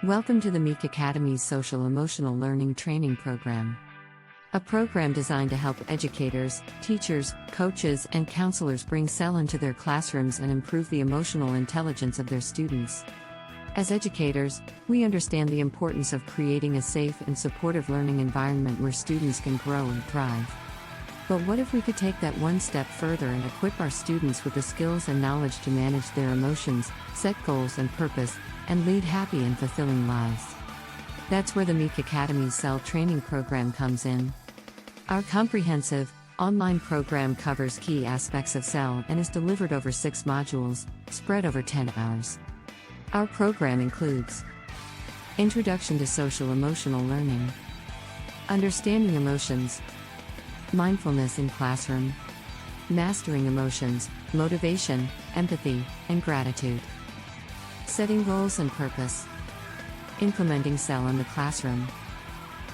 Welcome to the MEQ Academy's Social Emotional Learning Training Program. A program designed to help educators, teachers, coaches, and counselors bring SEL into their classrooms and improve the emotional intelligence of their students. As educators, we understand the importance of creating a safe and supportive learning environment where students can grow and thrive. But what if we could take that one step further and equip our students with the skills and knowledge to manage their emotions, set goals and purpose, and lead happy and fulfilling lives? That's where the MEQ Academy's SEL Training Program comes in. Our comprehensive, online program covers key aspects of SEL and is delivered over 6 modules, spread over 10 hours. Our program includes Introduction to Social Emotional Learning, Understanding Emotions, Mindfulness in Classroom, Mastering Emotions, Motivation, Empathy, and Gratitude, Setting Goals and Purpose, Implementing SEL in the Classroom.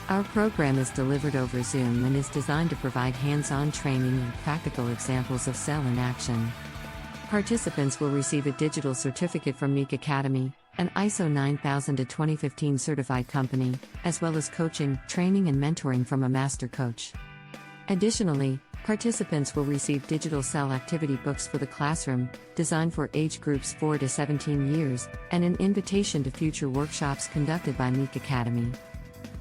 Our program is delivered over Zoom and is designed to provide hands-on training and practical examples of SEL in action. Participants will receive a digital certificate from MEQ Academy, an ISO 9000-2015 certified company, as well as coaching, training and mentoring from a master coach. Additionally, participants will receive digital SEL activity books for the classroom, designed for age groups 4 to 17 years, and an invitation to future workshops conducted by MEQ Academy.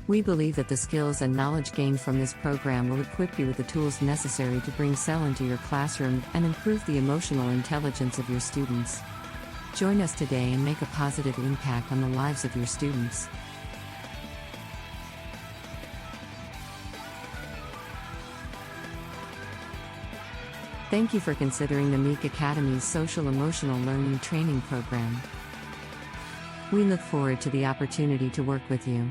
We believe that the skills and knowledge gained from this program will equip you with the tools necessary to bring SEL into your classroom and improve the emotional intelligence of your students. Join us today and make a positive impact on the lives of your students. Thank you for considering the MEQ Academy's Social Emotional Learning Training Program. We look forward to the opportunity to work with you.